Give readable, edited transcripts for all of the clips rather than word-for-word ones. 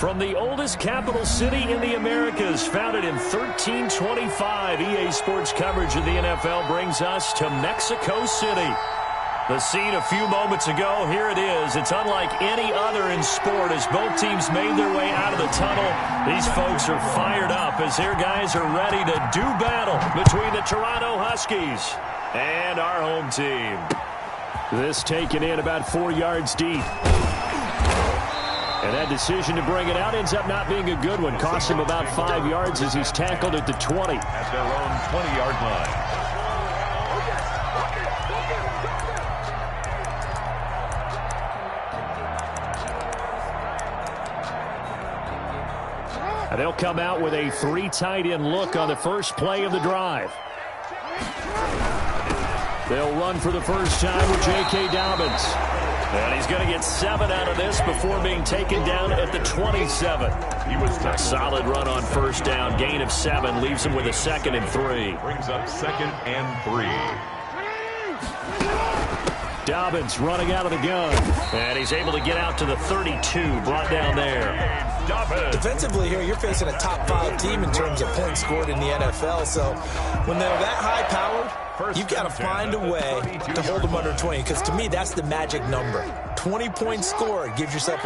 From the oldest capital city in the Americas, founded in 1325, EA Sports coverage of the NFL brings us to Mexico City. The scene a few moments ago, here it is. It's unlike any other in sport as both teams made their way out of the tunnel. These folks are fired up as their guys are ready to do battle between the Toronto Huskies and our home team. This taken in about 4 yards deep. And that decision to bring it out ends up not being a good one. Costs him about 5 yards as he's tackled at the 20. At their own 20-yard line. And they'll come out with a 3 tight end look on the first play of the drive. They'll run for the first time with J.K. Dobbins. And he's going to get 7 out of this before being taken down at the 27. He was a solid run on first down. Gain of 7 leaves him with a 2nd and 3. Brings up 2nd and 3. Dobbins running out of the gun. And he's able to get out to the 32, brought down there. Defensively here, you're facing a top 5 team in terms of points scored in the NFL. So when they're that high-powered, you've got to find a way to hold them under 20. Because to me, that's the magic number. 20 points scored, you give yourself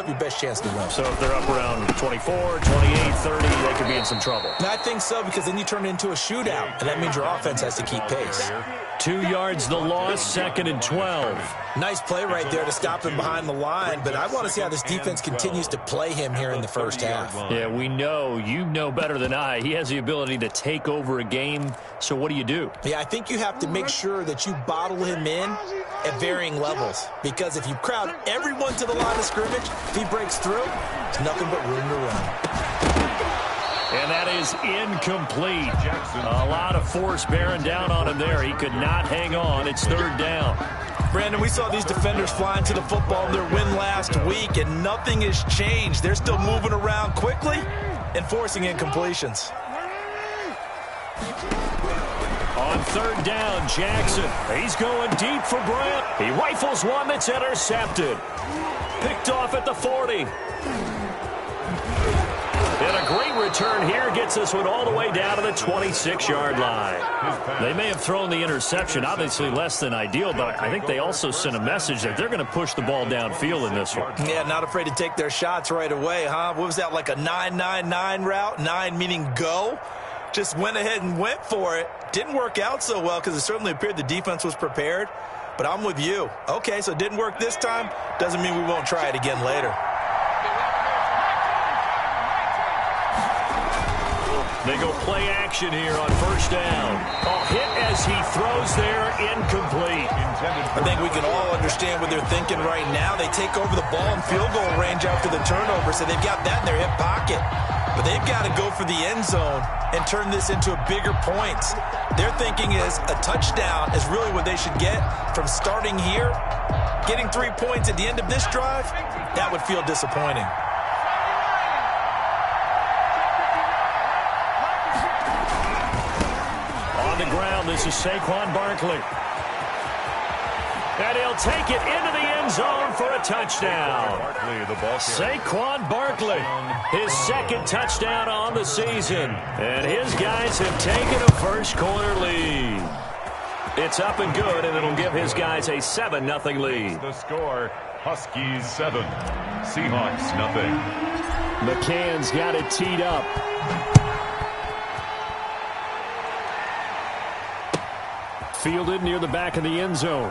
your best chance to win. So if they're up around 24, 28, 30, they could be in some trouble. And I think so, because then you turn it into a shootout, and that means your offense has to keep pace. 2 yards the loss, 2nd and 12. Nice play right there to stop him behind the line, but I want to see how this defense continues to play him here in the first half. Yeah, we know, you know better than I, he has the ability to take over a game, so what do you do? Yeah, I think you have to make sure that you bottle him in at varying levels, because if you crowd everyone to the line of scrimmage, if he breaks through, it's nothing but room to run. And that is incomplete. A lot of force bearing down on him there. He could not hang on. It's 3rd down. Brandon, we saw these defenders flying to the football in their win last week, and nothing has changed. They're still moving around quickly and forcing incompletions. On 3rd down, Jackson. He's going deep for Brent. He rifles one that's intercepted. Picked off at the 40. And a great return here gets this one all the way down to the 26-yard line. They may have thrown the interception, obviously less than ideal, but I think they also sent a message that they're going to push the ball downfield in this one. Yeah, not afraid to take their shots right away, huh? What was that, like a 9-9-9 route? 9 meaning go? Just went ahead and went for it. Didn't work out so well because it certainly appeared the defense was prepared. But I'm with you. Okay, so it didn't work this time. Doesn't mean we won't try it again later. They go play action here on first down. A hit as he throws there, incomplete. I think we can all understand what they're thinking right now. They take over the ball in field goal range after the turnover, so they've got that in their hip pocket. But they've got to go for the end zone and turn this into bigger points. Their thinking is a touchdown is really what they should get from starting here. Getting 3 points at the end of this drive, that would feel disappointing. This is Saquon Barkley. And he'll take it into the end zone for a touchdown. Saquon Barkley, his 2nd touchdown on the season. And his guys have taken a first-quarter lead. It's up and good, and it'll give his guys a 7-0 lead. The score, Huskies 7, Seahawks 0. McCann's got it teed up. Fielded near the back of the end zone.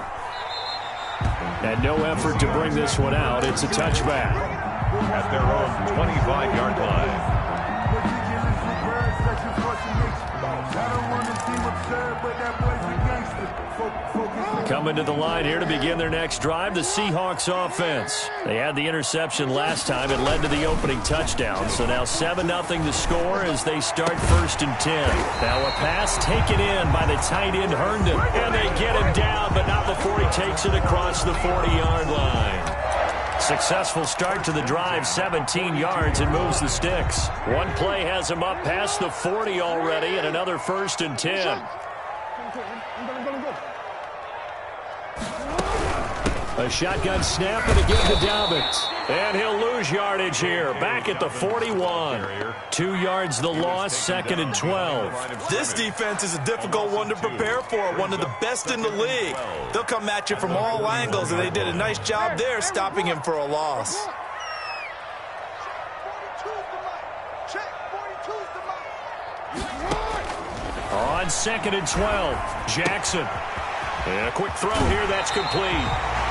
And no effort to bring this one out. It's a touchback. At their own 25-yard line. Coming to the line here to begin their next drive, the Seahawks offense. They had the interception last time. It led to the opening touchdown. So now 7-0 the score as they start 1st and 10. Now a pass taken in by the tight end Herndon. And they get him down, but not before he takes it across the 40-yard line. Successful start to the drive, 17 yards, and moves the sticks. One play has him up past the 40 already, and another 1st and 10. A shotgun snap and again to Dobbins. And he'll lose yardage here. Back at the 41. 2 yards the loss, 2nd and 12. This defense is a difficult one to prepare for. One of the best in the league. They'll come at you from all angles, and they did a nice job there stopping him for a loss. On 2nd and 12, Jackson. And a quick throw here, that's complete.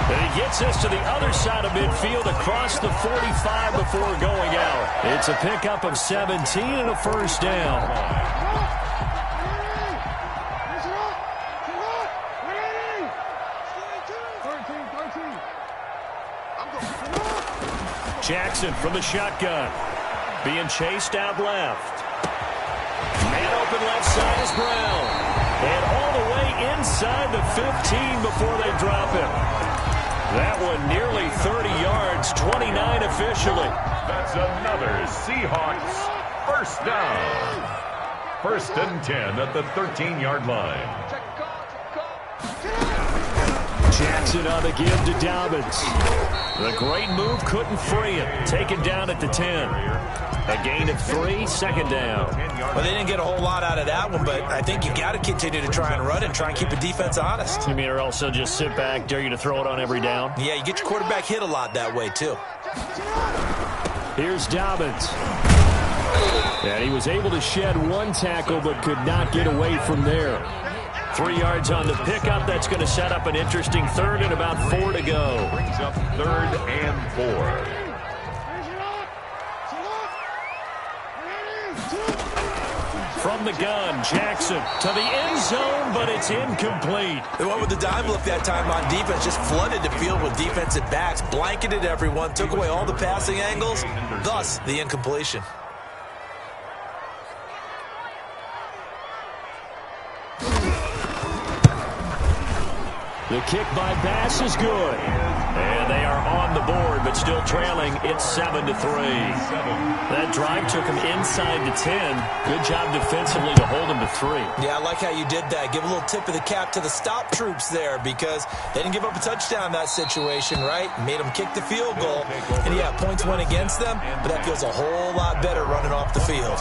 And he gets us to the other side of midfield across the 45 before going out. It's a pickup of 17 and a first down. Jackson from the shotgun. Being chased out left. Man open left side is Brown. And all the way inside the 15 before they drop him. That one nearly 30 yards, 29 officially. That's another Seahawks first down. 1st and 10 at the 13-yard line. Jackson on the give to Dobbins. The great move couldn't free him. Taken down at the 10. A gain of 3, 2nd down. Well, they didn't get a whole lot out of that one, but I think you got to continue to try and run and try and keep the defense honest. You mean or also just sit back, dare you to throw it on every down? Yeah, you get your quarterback hit a lot that way, too. Here's Dobbins. And he was able to shed 1 tackle but could not get away from there. 3 yards on the pickup. That's going to set up an interesting 3rd and about 4 to go. Brings up 3rd and 4. From the gun, Jackson to the end zone, but it's incomplete. They went with the dime look that time on defense, just flooded the field with defensive backs, blanketed everyone, took away all the passing angles, thus the incompletion. The kick by Bass is good. And they are on the board, but still trailing. It's 7-3. That drive took them inside the 10. Good job defensively to hold them to 3. Yeah, I like how you did that. Give a little tip of the cap to the stop troops there because they didn't give up a touchdown in that situation, right? Made them kick the field goal. And yeah, points went against them, but that feels a whole lot better running off the field.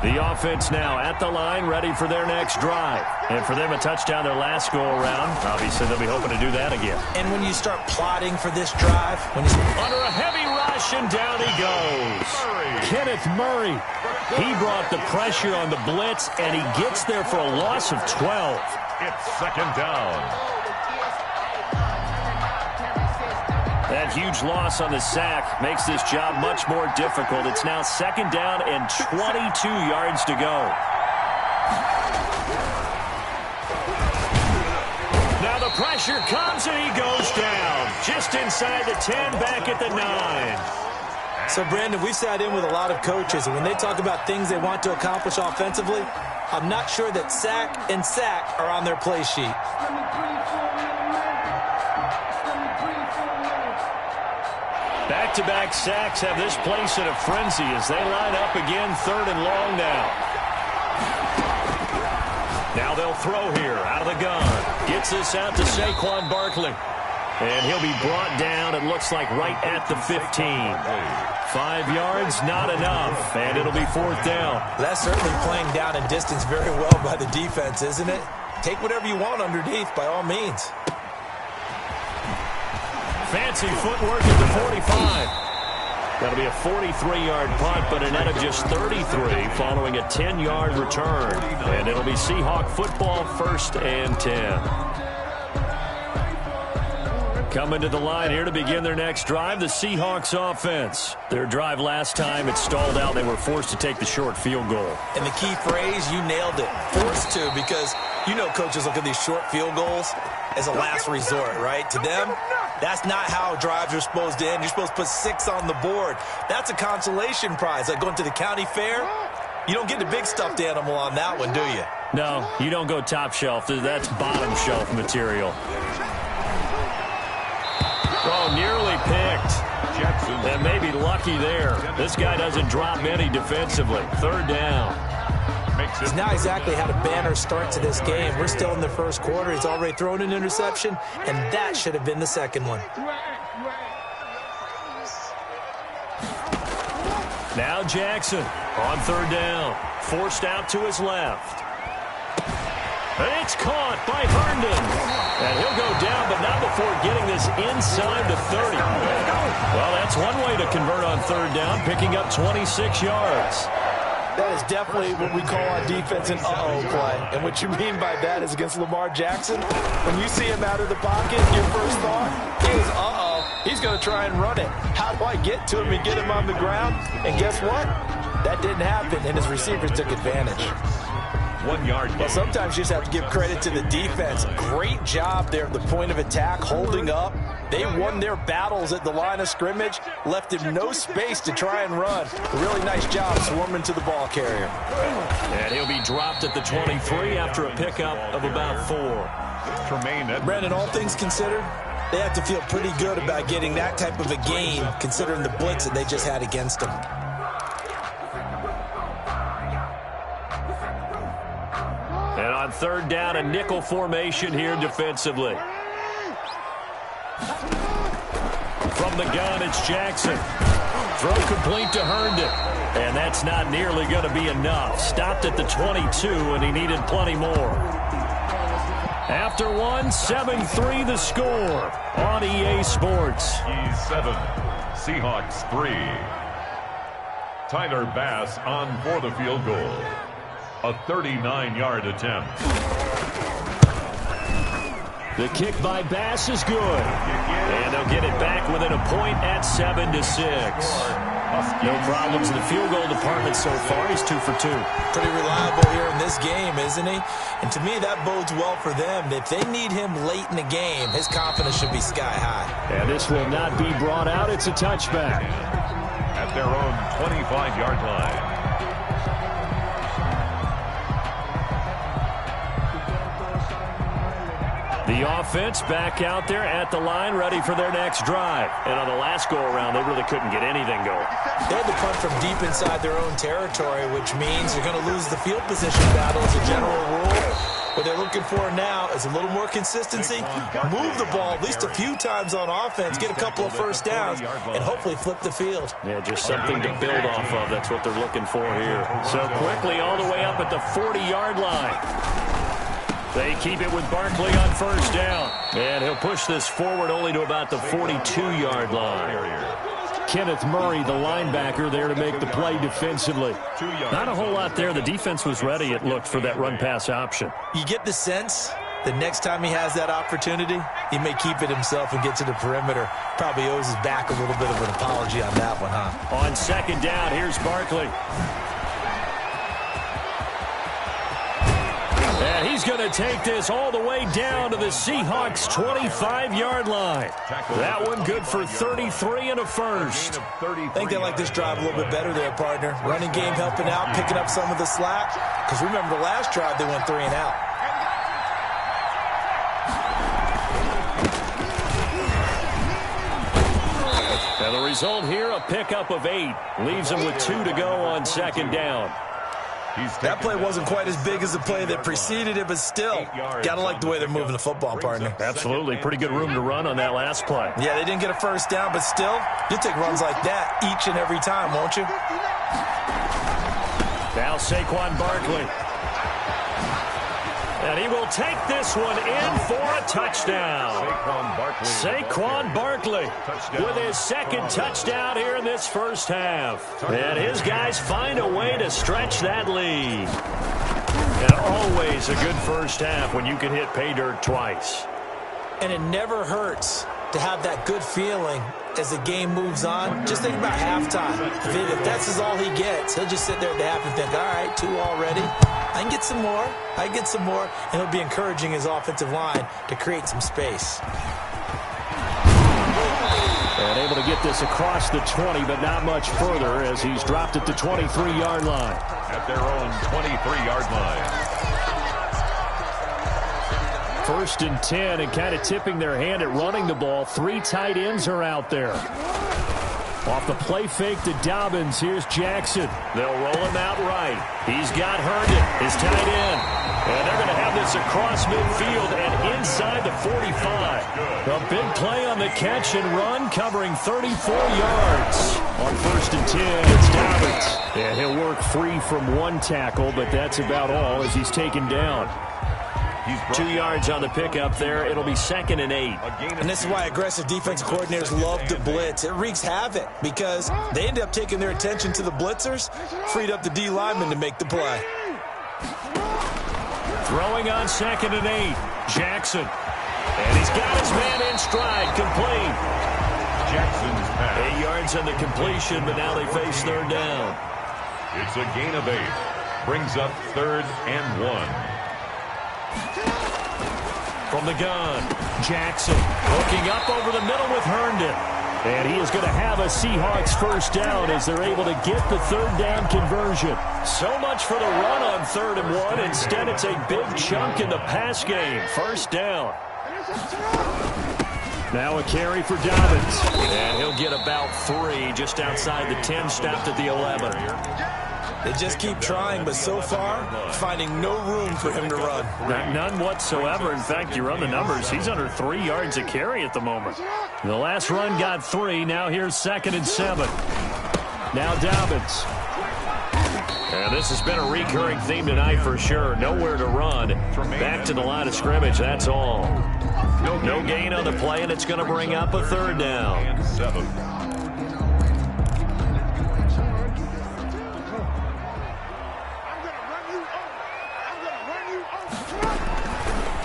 The offense now at the line, ready for their next drive. And for them, a touchdown their last go-around. Obviously, they'll be hoping to do that again. And when you start plotting for this drive, under a heavy rush, and down he goes. Kenneth Murray. He brought the pressure on the blitz, and he gets there for a loss of 12. It's 2nd down. That huge loss on the sack makes this job much more difficult. It's now 2nd down and 22 yards to go. Now the pressure comes and he goes down. Just inside the 10, back at the 9. So, Brandon, we've sat in with a lot of coaches, and when they talk about things they want to accomplish offensively, I'm not sure that sack and sack are on their play sheet. Back-to-back sacks have this place in a frenzy as they line up again, 3rd and long now. Now they'll throw here out of the gun. Gets this out to Saquon Barkley. And he'll be brought down, it looks like, right at the 15. 5 yards, not enough, and it'll be 4th down. That's certainly playing down in distance very well by the defense, isn't it? Take whatever you want underneath, by all means. Fancy footwork at the 45. That'll be a 43-yard punt, but a net of just 33 following a 10-yard return. And it'll be Seahawk football, 1st and 10. Coming to the line here to begin their next drive, the Seahawks offense. Their drive last time, it stalled out. They were forced to take the short field goal. And the key phrase, you nailed it, forced to, because you know coaches look at these short field goals as a last resort, right? To them, that's not how drives are supposed to end. You're supposed to put 6 on the board. That's a consolation prize. Like going to the county fair, you don't get the big stuffed animal on that one, do you? No, you don't go top shelf. That's bottom shelf material. Oh, nearly picked. And maybe lucky there. This guy doesn't drop many defensively. Third down. He's not exactly had a banner start to this game. We're still in the first quarter. He's already thrown an interception, and that should have been the second one. Now Jackson on third down. Forced out to his left. And it's caught by Herndon. And he'll go down, but not before getting this inside the 30. Well, that's one way to convert on third down, picking up 26 yards. That is definitely what we call on defense an uh-oh play. And what you mean by that is against Lamar Jackson, when you see him out of the pocket, your first thought is, uh-oh, he's going to try and run it. How do I get to him and get him on the ground? And guess what? That didn't happen, and his receivers took advantage. 1 yard. Well, sometimes you just have to give credit to the defense. Great job there at the point of attack, holding up. They won their battles at the line of scrimmage, left him no space to try and run. A really nice job swarming to the ball carrier. And he'll be dropped at the 23 after a pickup of about 4. Brandon, all things considered, they have to feel pretty good about getting that type of a game, considering the blitz that they just had against them. And on third down, a nickel formation here defensively. From the gun, it's Jackson. Throw complete to Herndon. And that's not nearly going to be enough. Stopped at the 22, and he needed plenty more. After one, 7-3 the score on EA Sports. He's 7, Seahawks 3. Tyler Bass on for the field goal. A 39-yard attempt. The kick by Bass is good. And they'll get it back within a point at 7-6. No problems in the field goal department so far. He's 2 for 2. Pretty reliable here in this game, isn't he? And to me, that bodes well for them. If they need him late in the game, his confidence should be sky high. And this will not be brought out. It's a touchback. At their own 25-yard line. The offense back out there at the line, ready for their next drive. And on the last go-around, they really couldn't get anything going. They had to punt from deep inside their own territory, which means they're going to lose the field position battle as a general rule. What they're looking for now is a little more consistency, move the ball at least a few times on offense, get a couple of first downs, and hopefully flip the field. Yeah, just something to build off of. That's what they're looking for here. So quickly all the way up at the 40-yard line. They keep it with Barkley on first down. And he'll push this forward only to about the 42-yard line. Kenneth Murray, the linebacker, there to make the play defensively. Not a whole lot there. The defense was ready, it looked, for that run-pass option. You get the sense that next time he has that opportunity, he may keep it himself and get to the perimeter. Probably owes his back a little bit of an apology on that one, huh? On second down, here's Barkley. And he's going to take this all the way down to the Seahawks' 25-yard line. That one good for 33 and a first. I think they like this drive a little bit better there, partner. Running game helping out, picking up some of the slack. Because remember, the last drive they went 3 and out. And the result here, a pickup of 8. Leaves him with 2 to go on second down. That play wasn't quite as big as the play that preceded it, but still, got to like the way they're moving the football, partner. Absolutely. Pretty good room to run on that last play. Yeah, they didn't get a first down, but still, you'll take runs like that each and every time, won't you? Now Saquon Barkley. And he will take this one in for a touchdown. Saquon Barkley with his second touchdown here in this first half. And his guys find a way to stretch that lead. And always a good first half when you can hit pay dirt twice. And it never hurts to have that good feeling as the game moves on. Just think about halftime. If that's all he gets, he'll just sit there at the half and think, all right, 2 already. I can get some more. I can get some more. And he'll be encouraging his offensive line to create some space. And able to get this across the 20, but not much further as he's dropped at the 23-yard line. At their own 23-yard line. First and 10, and kind of tipping their hand at running the ball. 3 tight ends are out there. Off the play fake to Dobbins, here's Jackson. They'll roll him out right. He's got Herndon, his tight end. And they're going to have this across midfield and inside the 45. A big play on the catch and run, covering 34 yards. On 1st and 10, it's Dobbins. And he'll work free from one tackle, but that's about all as he's taken down. 2 yards on the pickup there. It'll be 2nd and 8. And this is why aggressive defensive coordinators love to blitz. It wreaks havoc because they end up taking their attention to the blitzers, freed up the D lineman to make the play. Throwing on 2nd and 8. Jackson. And he's got his man in stride. Complete. Jackson's pass. 8 yards on the completion, but now they face 3rd down. It's a gain of 8. Brings up 3rd and 1. From the gun, Jackson hooking up over the middle with Herndon. And he is going to have a Seahawks 1st down as they're able to get the 3rd down conversion. So much for the run on 3rd and 1. Instead, it's a big chunk in the pass game. 1st down. Now a carry for Dobbins. And he'll get about 3 just outside the 10, stopped at the 11. They just keep trying, but so far, finding no room for him to run. None whatsoever. In fact, you run the numbers. He's under 3 yards a carry at the moment. The last run got 3. Now here's 2nd and 7. Now Dobbins. And this has been a recurring theme tonight for sure. Nowhere to run. Back to the line of scrimmage, that's all. No gain on the play, and it's going to bring up a 3rd down. 7.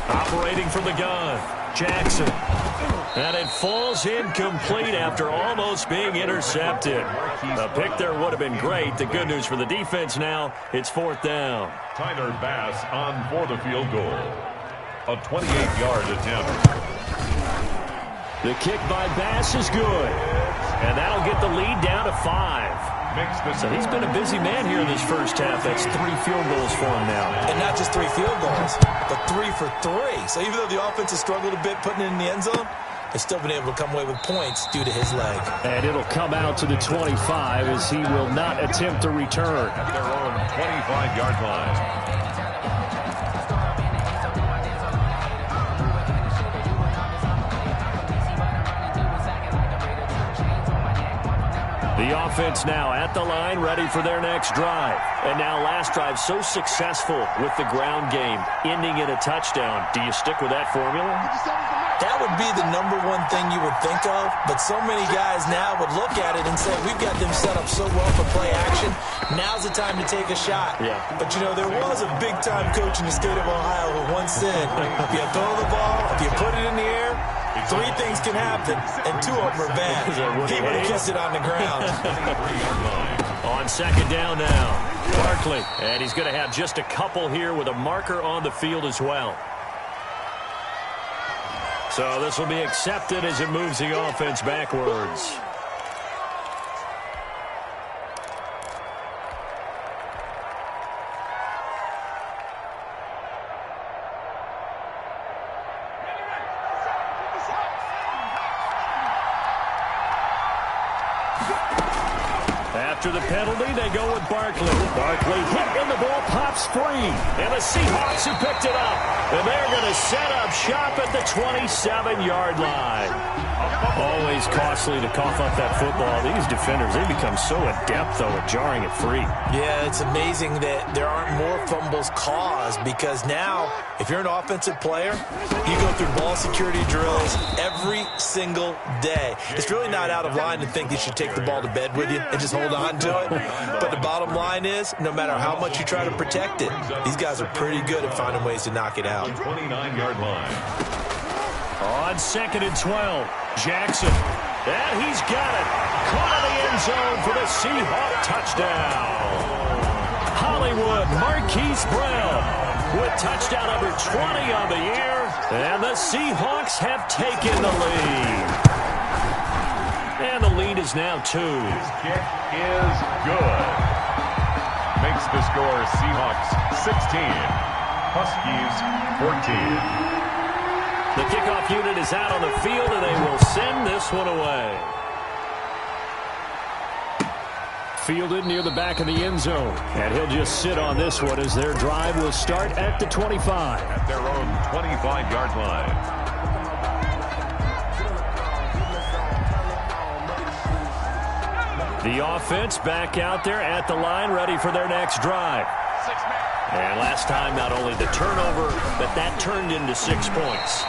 Operating from the gun, Jackson. And it falls incomplete after almost being intercepted. A pick there would have been great. The good news for the defense now, it's 4th down. Tyler Bass on for the field goal. A 28-yard attempt. The kick by Bass is good. And that'll get the lead down to 5. So he's been a busy man here in this 1st half. That's 3 field goals for him now. And not just 3 field goals, but 3 for 3. So even though the offense has struggled a bit putting it in the end zone, they've still been able to come away with points due to his leg. And it'll come out to the 25 as he will not attempt to return. At their own 25-yard line. The offense now at the line, ready for their next drive. And now last drive so successful with the ground game, ending in a touchdown. Do you stick with that formula? That would be the #1 thing you would think of, but so many guys now would look at it and say, we've got them set up so well for play action, now's the time to take a shot. Yeah. But, you know, there was a big-time coach in the state of Ohio who once said, if you throw the ball, if you put it in the air, 3 things can happen, and 2 of them are bad. He would have kissed it on the ground. On 2nd down now, Barkley. And he's going to have just a couple here with a marker on the field as well. So this will be accepted as it moves the offense backwards. After the penalty, they go with Barkley. Barkley hit and the ball pops free. And the Seahawks have picked it up. And they're going to set up shop at the 27-yard line. Always costly to cough up that football. These defenders, they become so adept, though, at jarring it free. Yeah, it's amazing that there aren't more fumbles caused because now, if you're an offensive player, you go through ball security drills every single day. It's really not out of line to think you should take the ball to bed with you and just hold on to it. But the bottom line is, no matter how much you try to protect it, these guys are pretty good at finding ways to knock it out. 29-yard line. On 2nd and 12, Jackson. And he's got it. Caught in the end zone for the Seahawk touchdown. Hollywood Marquise Brown with touchdown number 20 on the year. And the Seahawks have taken the lead. And the lead is now 2. His kick is good. Makes the score Seahawks 16, Huskies 14. The kickoff unit is out on the field, and they will send this one away. fielded near the back of the end zone. And he'll just sit on this one as their drive will start at the 25. At their own 25-yard line. The offense back out there at the line, ready for their next drive. And last time, not only the turnover, but that turned into 6 points.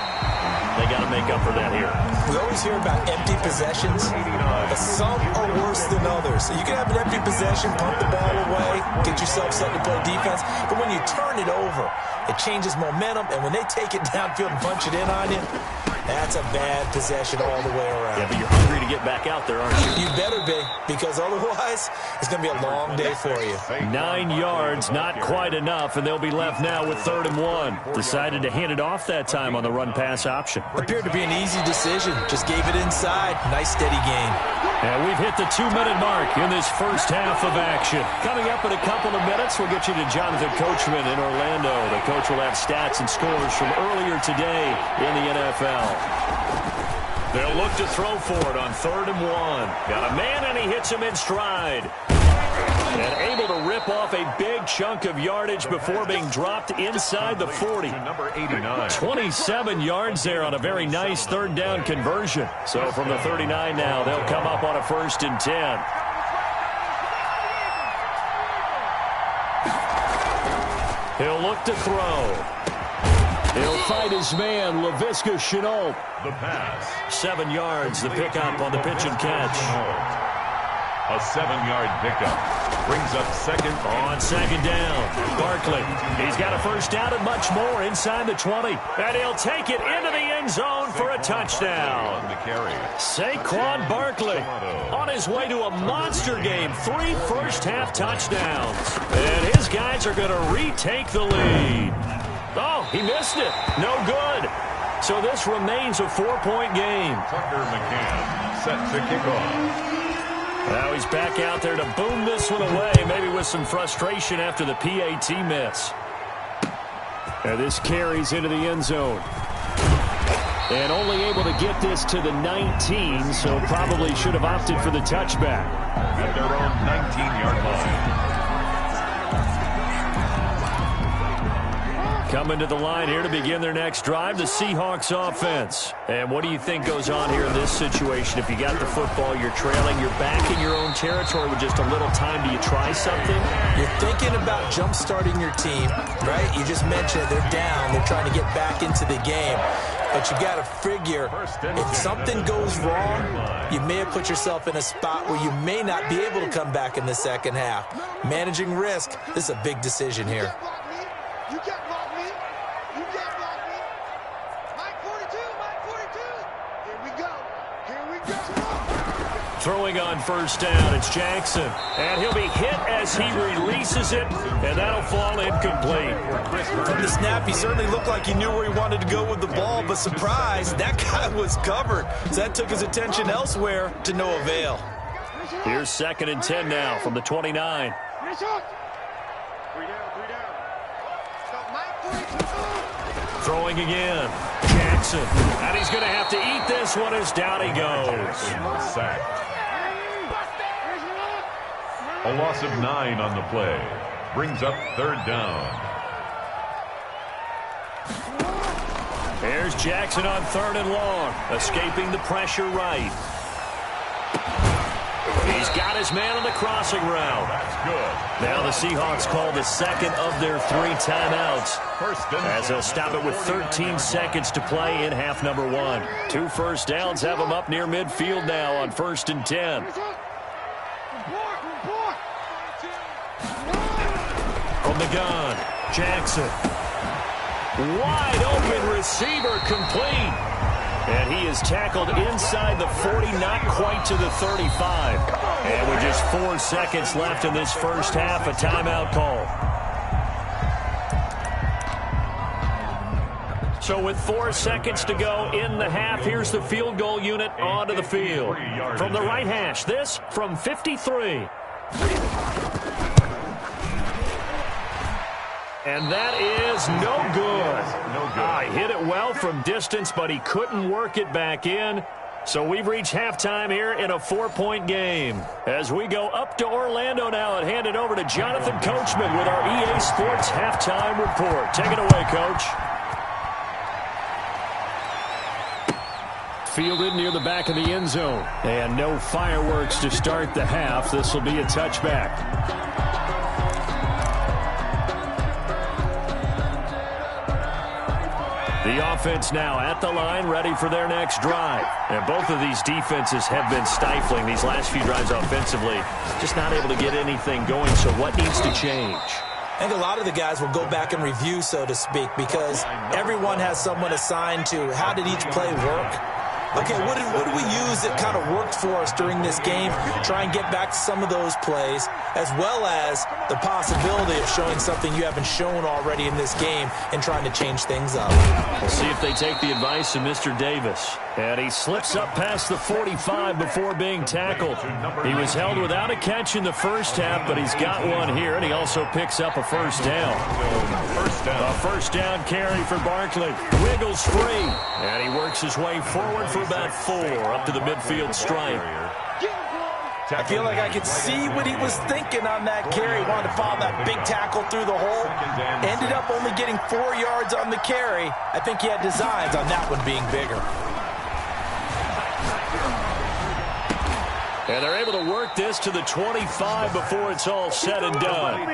They got to make up for that here. We always hear about empty possessions, but some are worse than others. So you can have an empty possession, pump the ball away, get yourself set to play defense. But when you turn it over, it changes momentum. And when they take it downfield and punch it in on you, that's a bad possession all the way around. Yeah, but you're hungry to get back out there, aren't you? You better be, because otherwise it's going to be a long day for you. 9 yards, not quite enough, and they'll be left now with 3rd and 1. Decided to hand it off that time on the run-pass option. Appeared to be an easy decision. Just gave it inside. Nice, steady gain. And we've hit the 2-minute mark in this first half of action. Coming up in a couple of minutes, we'll get you to Jonathan Coachman in Orlando. The coach will have stats and scores from earlier today in the NFL. They'll look to throw for it on 3rd and 1. Got a man, and he hits him in stride. And able to rip off a big chunk of yardage before being dropped inside the 40. Number 89. 27 yards there on a very nice 3rd down conversion. So from the 39 now, they'll come up on a 1st and 10. He'll look to throw. He'll fight his man, Laviska Shenault. The pass. 7 yards, the pickup on the pitch and catch. A 7-yard pickup. Brings up second. On 2nd down, Barkley. He's got a 1st down and much more inside the 20. And he'll take it into the end zone for a touchdown. On the carry. Saquon Barkley on his way to a monster game. 3 first-half touchdowns. And his guys are going to retake the lead. Oh, he missed it. No good. So this remains a 4-point game. Tucker McCann set to kick off. Now he's back out there to boom this one away, maybe with some frustration after the PAT miss. And this carries into the end zone. And only able to get this to the 19, so probably should have opted for the touchback. At their own 19-yard line. Coming to the line here to begin their next drive, the Seahawks offense. And what do you think goes on here in this situation? If you got the football, you're trailing, you're back in your own territory with just a little time. Do you try something? You're thinking about jump-starting your team, right? You just mentioned it. They're down. They're trying to get back into the game. But you got to figure, if something goes wrong, you may have put yourself in a spot where you may not be able to come back in the second half. Managing risk, this is a big decision here. You can't block me. You can't block me. Mike 42, Mike 42. Here we go. Here we go. Throwing on 1st down, it's Jackson. And he'll be hit as he releases it, and that'll fall incomplete. From the snap, he certainly looked like he knew where he wanted to go with the ball, but surprise, that guy was covered. So that took his attention elsewhere to no avail. Here's 2nd and 10 now from the 29. Throwing again. Jackson. And he's going to have to eat this one as down he goes. Sack. A loss of 9 on the play. Brings up 3rd down. Here's Jackson on 3rd and long. Escaping the pressure right. He's got his man on the crossing route. That's good. Now the Seahawks call the 2nd of their 3 timeouts. As they'll stop it with 13 seconds to play in half number 1. 2 1st downs have them up near midfield now on 1st and 10. From the gun, Jackson. Wide open receiver complete. And he is tackled inside the 40, not quite to the 35. And with just 4 seconds left in this first half, a timeout call. So with 4 seconds to go in the half, here's the field goal unit onto the field. From the right hash, this from 53. And that is no good. No good. He hit it well from distance, but he couldn't work it back in. So we've reached halftime here in a 4-point game. As we go up to Orlando now and hand it over to Jonathan Coachman with our EA Sports Halftime Report. Take it away, Coach. Fielded near the back of the end zone. And no fireworks to start the half. This will be a touchback. The offense now at the line, ready for their next drive. And both of these defenses have been stifling these last few drives offensively. Just not able to get anything going, so what needs to change? I think a lot of the guys will go back and review, so to speak, because everyone has someone assigned to how did each play work. Okay, what did we use that kind of worked for us during this game? Try and get back to some of those plays, as well as the possibility of showing something you haven't shown already in this game and trying to change things up. We'll see if they take the advice of Mr. Davis. And he slips up past the 45 before being tackled. He was held without a catch in the first half, but he's got one here, and he also picks up a first down. A first down carry for Barkley. Wiggles free, and he works his way forward for about 4 up to the midfield stripe. I feel like I could see what he was thinking on that carry. Wanted to follow that big tackle through the hole. Ended up only getting 4 yards on the carry. I think he had designs on that one being bigger. And they're able to work this to the 25 before it's all said and done.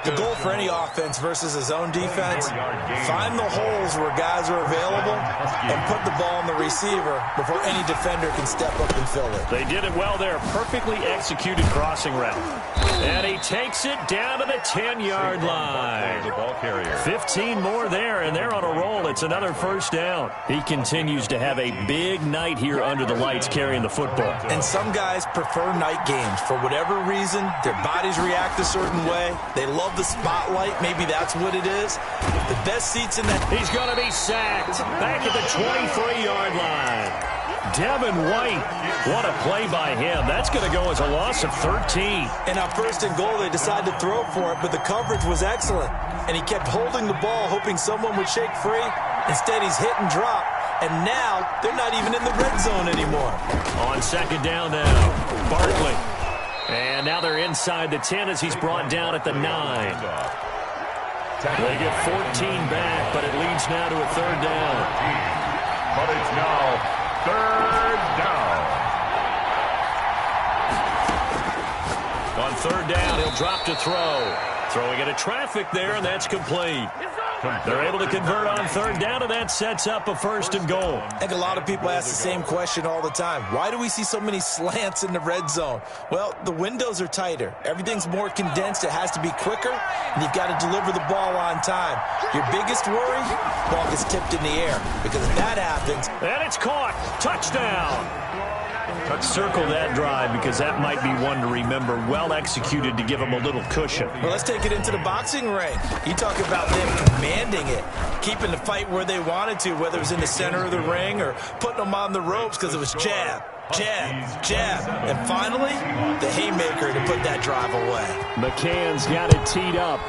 The goal for any offense versus his own defense, find the holes where guys are available and put the ball on the receiver before any defender can step up and fill it. They did it well there. Perfectly executed crossing route. And he takes it down to the 10-yard line. 15 more there, and they're on a roll. It's another first down. He continues to have a big night here under the lights carrying the football. And some guys prefer night games. For whatever reason, their bodies react a certain way. They love the spotlight. Maybe that's what it is. The best seats in that. He's going to be sacked back at the 23-yard line. Devin White, what a play by him. That's going to go as a loss of 13. And on first and goal, they decided to throw for it, but the coverage was excellent. And he kept holding the ball, hoping someone would shake free. Instead, he's hit and drop. And now, they're not even in the red zone anymore. On second down now, Barkley. And now they're inside the 10 as he's brought down at the 9. They get 14 back, but it leads now to a third down. But it's now third down. On third down, he'll drop to throw. Throwing into traffic there, and that's complete. They're able to convert on third down, and that sets up a first and goal. I think a lot of people ask the same question all the time. Why do we see so many slants in the red zone? Well, the windows are tighter. Everything's more condensed. It has to be quicker, and you've got to deliver the ball on time. Your biggest worry, ball gets tipped in the air, because if that happens. And it's caught. Touchdown. Circle that drive because that might be one to remember. Well executed to give them a little cushion. Well, let's take it into the boxing ring. You talk about them commanding it, keeping the fight where they wanted to, whether it was in the center of the ring or putting them on the ropes because it was jab, jab, jab. And finally, the haymaker to put that drive away. McCann's got it teed up.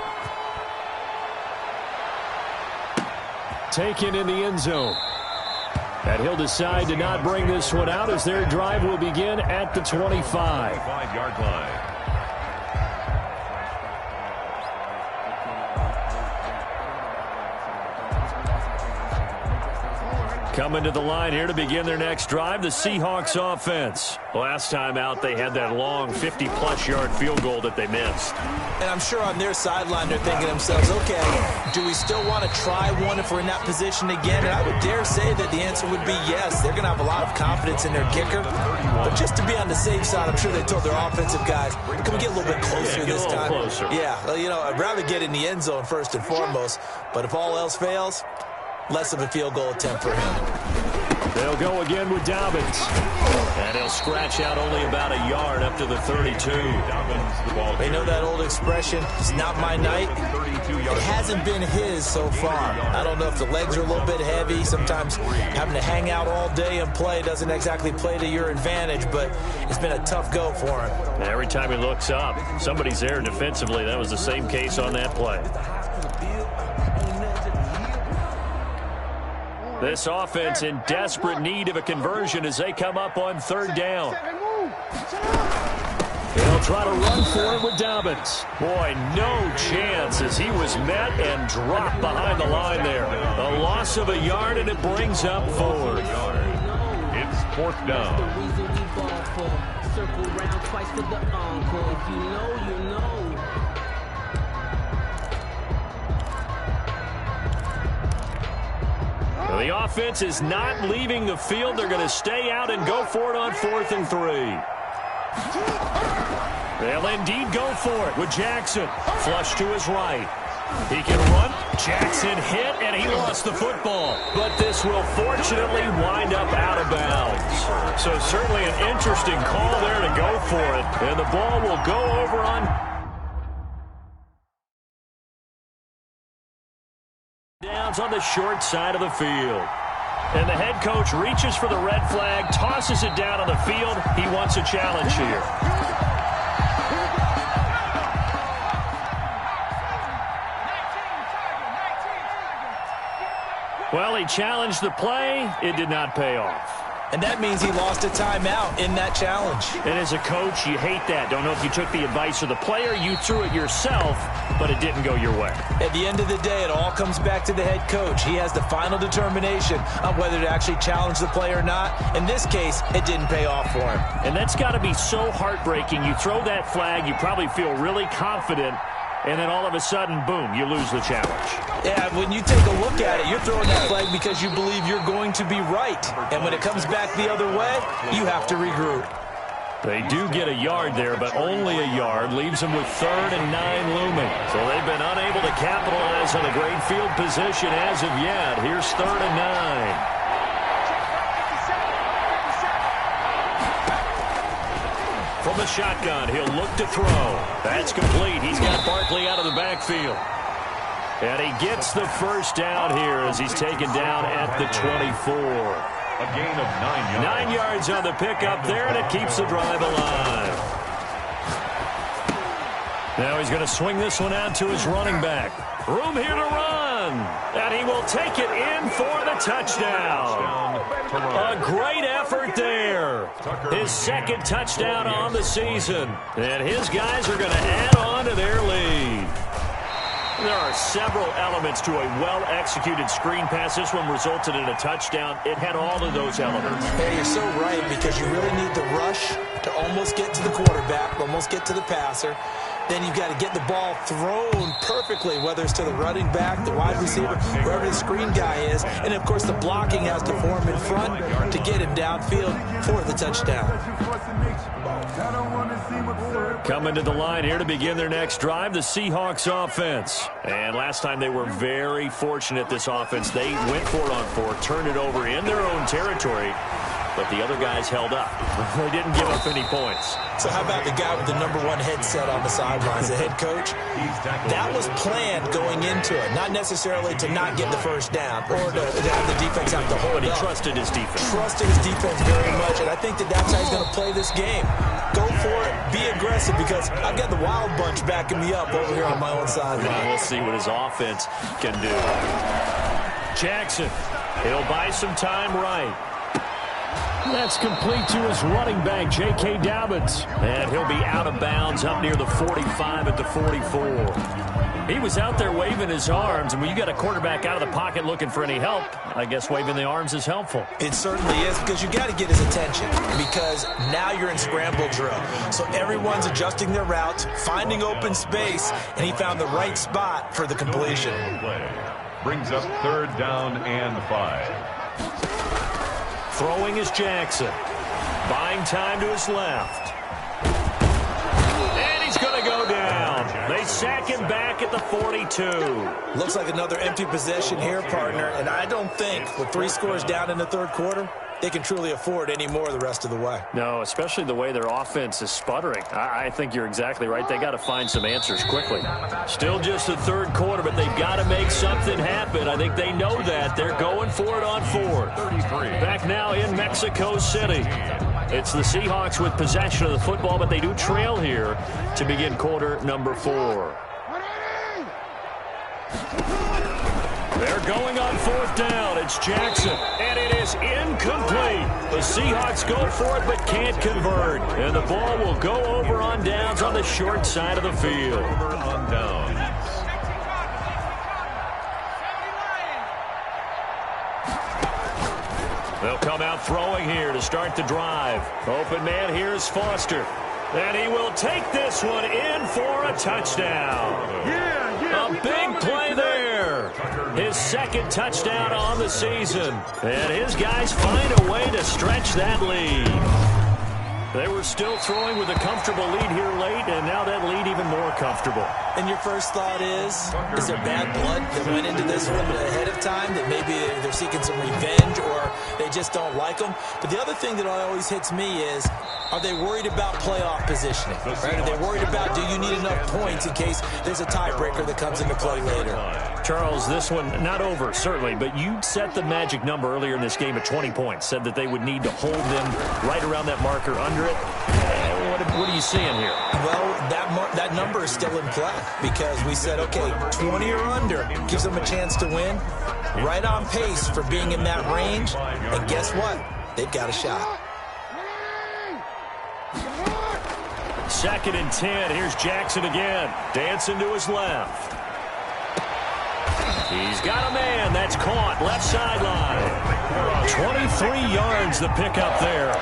Taken in the end zone. And he'll decide to not bring this one out as their drive will begin at the 25-yard line. Coming to the line here to begin their next drive, the Seahawks offense. Last time out, they had that long 50-plus yard field goal that they missed. And I'm sure on their sideline, they're thinking to themselves, okay, do we still want to try one if we're in that position again? And I would dare say that the answer would be yes. They're going to have a lot of confidence in their kicker. But just to be on the safe side, I'm sure they told their offensive guys, can we get a little bit closer this time? Closer. Yeah, well, you know, I'd rather get in the end zone first and foremost. But if all else fails, less of a field goal attempt for him. They'll go again with Dobbins. And he'll scratch out only about a yard up to the 32. They know that old expression, it's not my night. It hasn't been his so far. I don't know if the legs are a little bit heavy. Sometimes having to hang out all day and play doesn't exactly play to your advantage, but it's been a tough go for him. And every time he looks up, somebody's there defensively. That was the same case on that play. This offense in desperate need of a conversion as they come up on third down. They'll try to run for it with Dobbins. Boy, no chance as he was met and dropped behind the line there. A loss of a yard, and it brings up fourth. It's fourth down. Circle round twice for the encore. If you know, you know. The offense is not leaving the field. They're going to stay out and go for it on 4th and 3. They'll indeed go for it with Jackson. Flush to his right. He can run. Jackson hit, and he lost the football. But this will fortunately wind up out of bounds. So certainly an interesting call there to go for it. And the ball will go over on downs on the short side of the field. And the head coach reaches for the red flag, tosses it down on the field. He wants a challenge here. Well, he challenged the play. It did not pay off. And that means he lost a timeout in that challenge. And as a coach, you hate that. Don't know if you took the advice of the player, you threw it yourself, but it didn't go your way. At the end of the day, it all comes back to the head coach. He has the final determination on whether to actually challenge the play or not. In this case, it didn't pay off for him. And that's got to be so heartbreaking. You throw that flag, you probably feel really confident, and then all of a sudden, boom, you lose the challenge. Yeah, when you take a look at it, you're throwing that flag because you believe you're going to be right. And when it comes back the other way, you have to regroup. They do get a yard there, but only a yard. Leaves them with 3rd and 9 looming. So they've been unable to capitalize on a great field position as of yet. Here's 3rd and 9. From the shotgun, he'll look to throw. That's complete. He's got Barkley out of the backfield. And he gets the first down here as he's taken down at the 24. A gain of 9 yards. 9 yards on the pickup there, and it keeps the drive alive. Now he's going to swing this one out to his running back. Room here to run. And he will take it in for the touchdown. A great effort there. His 2nd touchdown on the season. And his guys are going to add on to their lead. There are several elements to a well-executed screen pass. This one resulted in a touchdown. It had all of those elements. Hey, you're so right, because you really need the rush to almost get to the quarterback, almost get to the passer. Then you've got to get the ball thrown perfectly, whether it's to the running back, the wide receiver, wherever the screen guy is. And, of course, the blocking has to form in front to get him downfield for the touchdown. Coming to the line here to begin their next drive, the Seahawks offense. And last time they were very fortunate, this offense. They went for it on 4, turned it over in their own territory, but the other guys held up. They didn't give up any points. So how about the guy with the #1 headset on the sidelines, the head coach? That was planned going into it, not necessarily to not get the first down or to have the defense have to hold But he up. trusted his defense. Trusted his defense very much, and I think that's how he's going to play this game. Go for it, be aggressive, because I've got the wild bunch backing me up over here on my own sideline. We'll see what his offense can do. Jackson, he'll buy some time right. That's complete to his running back, J.K. Dobbins. And he'll be out of bounds up near the 45 at the 44. He was out there waving his arms, and when you got a quarterback out of the pocket looking for any help, I guess waving the arms is helpful. It certainly is, because you got to get his attention, because now you're in scramble drill. So everyone's adjusting their routes, finding open space, and he found the right spot for the completion. Brings up 3rd down and 5. Throwing is Jackson. Buying time to his left. And he's going to go down. They sack him back at the 42. Looks like another empty possession here, partner, and I don't think with 3 scores down in the 3rd quarter, they can truly afford any more the rest of the way. No, especially the way their offense is sputtering. I think you're exactly right. They got to find some answers quickly. Still just the 3rd quarter, but they've got to make something happen. I think they know that. They're going for it on 4th. Back now in Mexico City. It's the Seahawks with possession of the football, but they do trail here to begin quarter number 4. They're going on 4th down. It's Jackson, and it is incomplete. The Seahawks go for it but can't convert, and the ball will go over on downs on the short side of the field. Over on downs. They'll come out throwing here to start the drive. Open man, here's Foster. And he will take this one in for a touchdown. A big play there. His second touchdown on the season. And his guys find a way to stretch that lead. They were still throwing with a comfortable lead here late, and now that lead even more comfortable. And your first thought is there bad blood that went into this one ahead of time, that maybe they're seeking some revenge or they just don't like them? But the other thing that always hits me is, are they worried about playoff positioning? Right? Are they worried about, do you need enough points in case there's a tiebreaker that comes into play later? Charles, this one not over, certainly, but you set the magic number earlier in this game at 20 points, said that they would need to hold them right around that marker under it. What are you seeing here? Well, that number is still in play because we said, okay, 20 or under gives them a chance to win. Right on pace for being in that range. And guess what? They've got a shot. 2nd and 10. Here's Jackson again. Dancing to his left. He's got a man. That's caught. Left sideline. 23 yards the pickup there.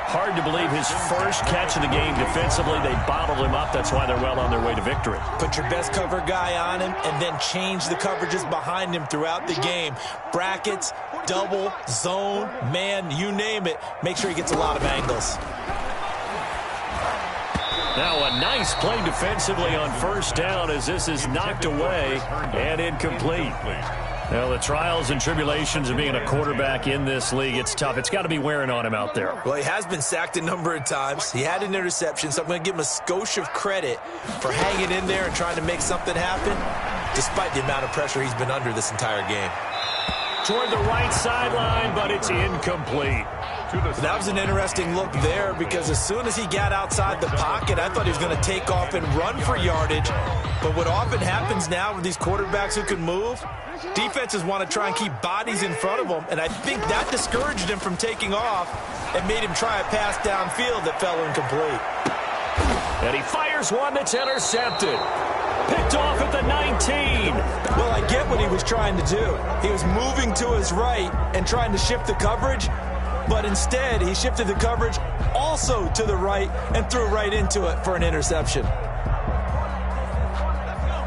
Hard to believe his first catch of the game defensively. They bottled him up. That's why they're well on their way to victory. Put your best cover guy on him and then change the coverages behind him throughout the game. Brackets, double, zone, man, you name it. Make sure he gets a lot of angles. Now a nice play defensively on 1st down as this is knocked away and incomplete. Well, the trials and tribulations of being a quarterback in this league, it's tough. It's got to be wearing on him out there. Well, he has been sacked a number of times. He had an interception, so I'm going to give him a skosh of credit for hanging in there and trying to make something happen, despite the amount of pressure he's been under this entire game. Toward the right sideline, but it's incomplete. That was an interesting look there because as soon as he got outside the pocket, I thought he was going to take off and run for yardage. But what often happens now with these quarterbacks who can move, defenses want to try and keep bodies in front of them, and I think that discouraged him from taking off and made him try a pass downfield that fell incomplete. And he fires one that's intercepted. Picked off at the 19. Well, I get what he was trying to do. He was moving to his right and trying to shift the coverage, but instead he shifted the coverage also to the right and threw right into it for an interception.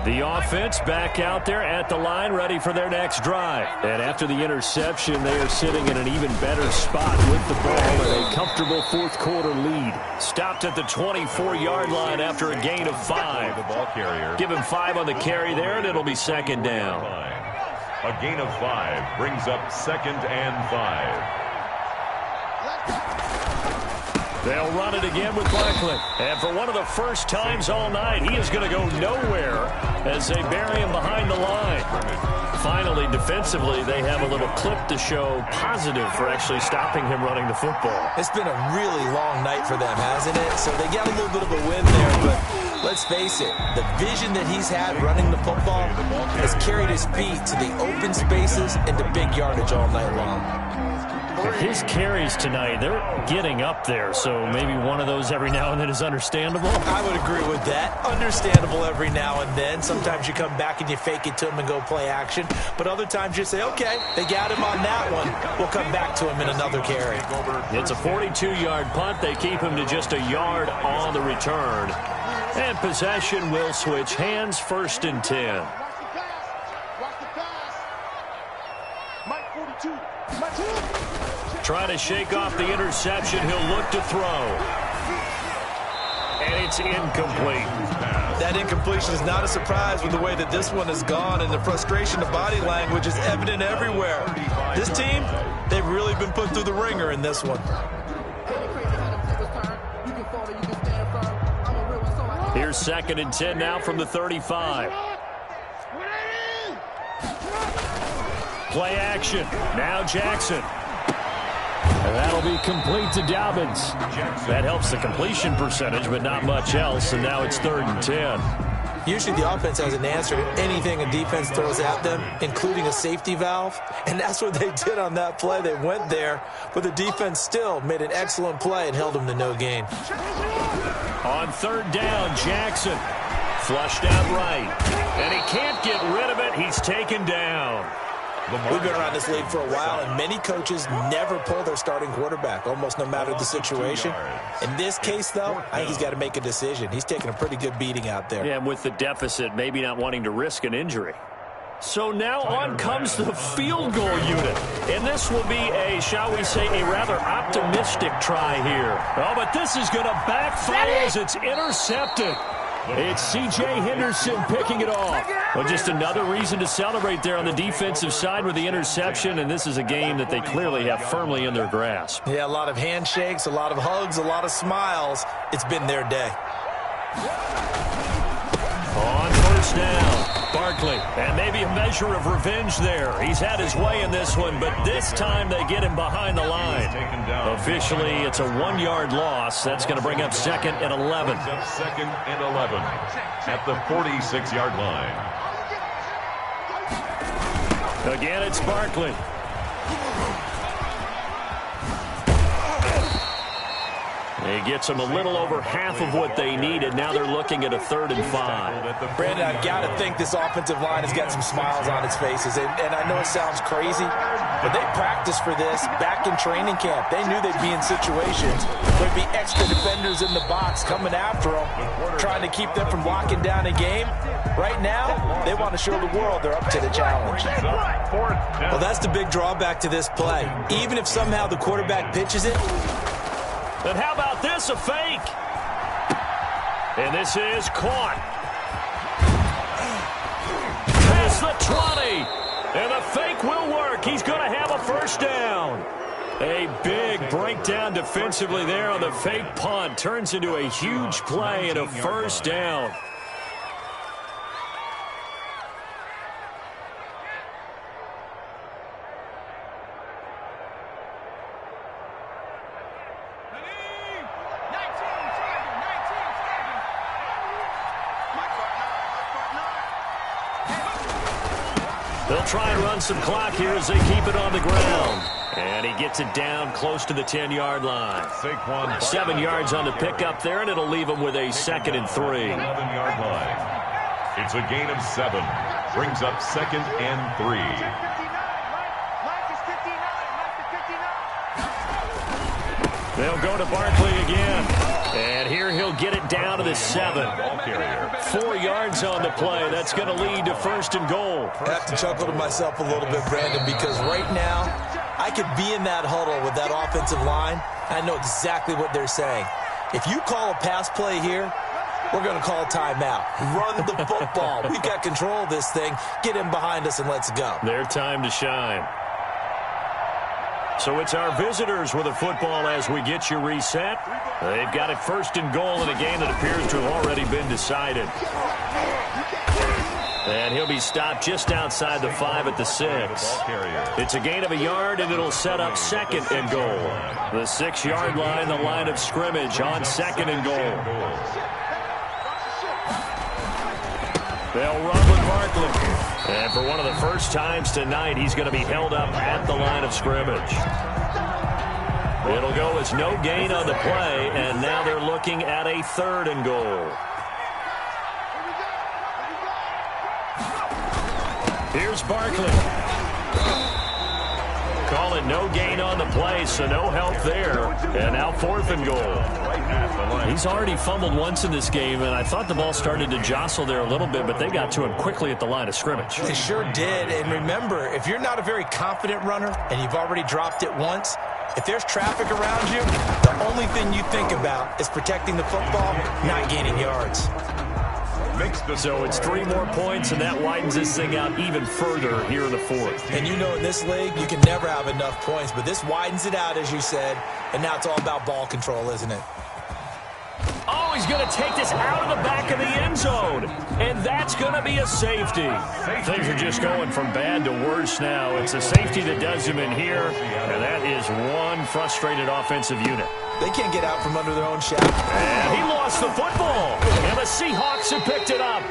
The offense back out there at the line, ready for their next drive. And after the interception, they are sitting in an even better spot with the ball and a comfortable 4th quarter lead. Stopped at the 24-yard line after a gain of 5. The ball carrier. Give him 5 on the carry there, and it'll be 2nd down. A gain of 5 brings up 2nd and 5. They'll run it again with Barkley. And for one of the first times all night, he is going to go nowhere as they bury him behind the line. Finally, defensively, they have a little clip to show positive for actually stopping him running the football. It's been a really long night for them, hasn't it? So they got a little bit of a win there, but let's face it, the vision that he's had running the football has carried his feet to the open spaces and to big yardage all night long. His carries tonight, they're getting up there, so maybe one of those every now and then is understandable. I would agree with that. Understandable every now and then. Sometimes you come back and you fake it to him and go play action, but other times you say, okay, they got him on that one. We'll come back to him in another carry. It's a 42-yard punt. They keep him to just a yard on the return. And possession will switch hands, 1st and 10. Watch the pass. Mike 42. Mike 42. Trying to shake off the interception. He'll look to throw. And it's incomplete. That incompletion is not a surprise with the way that this one has gone, and the frustration of body language is evident everywhere. This team, they've really been put through the ringer in this one. Here's 2nd and 10 now from the 35. Play action. Now Jackson. And that'll be complete to Dobbins. That helps the completion percentage, but not much else. And now it's 3rd and 10. Usually the offense has an answer to anything a defense throws at them, including a safety valve, and that's what they did on that play. They went there, but the defense still made an excellent play and held them to no gain. On third down, Jackson flushed out right, and he can't get rid of it. He's taken down. We've been around this league for a while, and many coaches never pull their starting quarterback, almost no matter the situation. In this case, though, I think he's got to make a decision. He's taking a pretty good beating out there. Yeah, and with the deficit, maybe not wanting to risk an injury. So now on comes the field goal unit. And this will be a, shall we say, a rather optimistic try here. Oh, but this is going to backfire as it's intercepted. It's C.J. Henderson picking it off. Well, just another reason to celebrate there on the defensive side with the interception, and this is a game that they clearly have firmly in their grasp. Yeah, a lot of handshakes, a lot of hugs, a lot of smiles. It's been their day. On first down, Barkley, and maybe a measure of revenge there. He's had his way in this one, but this time they get him behind the line. Officially, it's a 1-yard loss. That's going to bring up 2nd and 11. Second and 11 at the 46-yard line. Again, it's Barkley. He gets them a little over half of what they needed. Now they're looking at a 3rd and 5. Brandon, I've got to think this offensive line has got some smiles on its faces. And I know it sounds crazy, but they practiced for this back in training camp. They knew they'd be in situations where there'd be extra defenders in the box coming after them, trying to keep them from locking down a game. Right now, they want to show the world they're up to the challenge. Well, that's the big drawback to this play. Even if somehow the quarterback pitches it, and how about this, a fake? And this is caught. Past the 20. And the fake will work. He's going to have a first down. A big breakdown defensively there on the fake punt. Turns into a huge play and a first down. They'll try and run some clock here as they keep it on the ground. And he gets it down close to the 10-yard line. 7 yards on the pickup there, and it'll leave him with a 2nd and 3. 11-yard line. It's a gain of 7. Brings up 2nd and 3. They'll go to Barkley again. And here he'll get it down to the 7. 4 yards on the play. That's going to lead to 1st and goal. I have to chuckle to myself a little bit, Brandon, because right now I could be in that huddle with that offensive line. I know exactly what they're saying. If you call a pass play here, we're going to call a timeout. Run the football. We've got control of this thing. Get in behind us and let's go. Their time to shine. So it's our visitors with the football as we get you reset. They've got it 1st and goal in a game that appears to have already been decided. And he'll be stopped just outside the 5 at the 6. It's a gain of a yard, and it'll set up 2nd and goal. The 6-yard line, the line of scrimmage on 2nd and goal. They'll run with Barkley. And for one of the first times tonight, he's going to be held up at the line of scrimmage. It'll go as no gain on the play, and now they're looking at a 3rd and goal. Here's Barkley. Call it no gain on the play, so no help there. And now 4th and goal. He's already fumbled once in this game, and I thought the ball started to jostle there a little bit, but they got to him quickly at the line of scrimmage. They sure did. And remember, if you're not a very confident runner and you've already dropped it once, if there's traffic around you, the only thing you think about is protecting the football, not gaining yards. So it's 3 more points, and that widens this thing out even further here in the 4th. And you know in this league, you can never have enough points, but this widens it out, as you said, and now it's all about ball control, isn't it? Oh, he's going to take this out of the back of the end zone, and that's going to be a safety. Things are just going from bad to worse now. It's a safety that does him in here, and that is one frustrated offensive unit. They can't get out from under their own shadow. And he lost the football, and the Seahawks have picked it up.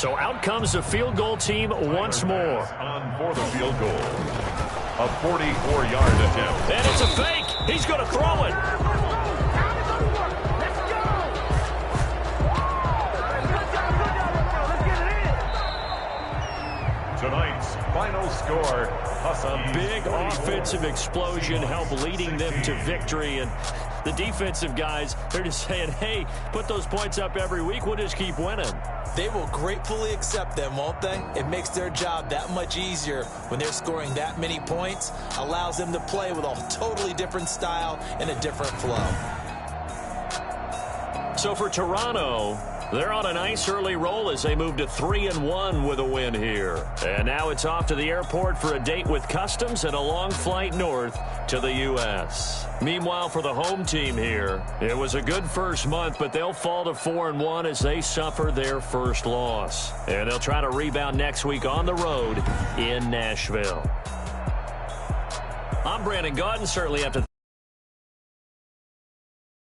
So out comes the field goal team once more. On for the field goal. A 44-yard attempt. And it's a fake. He's going to throw it. Tonight's final score, Huskies. A big offensive explosion helped leading them to victory. And the defensive guys, they're just saying, hey, put those points up every week. We'll just keep winning. They will gratefully accept them, won't they? It makes their job that much easier when they're scoring that many points. Allows them to play with a totally different style and a different flow. So for Toronto, they're on a nice early roll as they move to 3-1 with a win here. And now it's off to the airport for a date with Customs and a long flight north to the U.S. Meanwhile, for the home team here, it was a good first month, but they'll fall to 4-1 as they suffer their first loss. And they'll try to rebound next week on the road in Nashville. I'm Brandon Gaudin, certainly after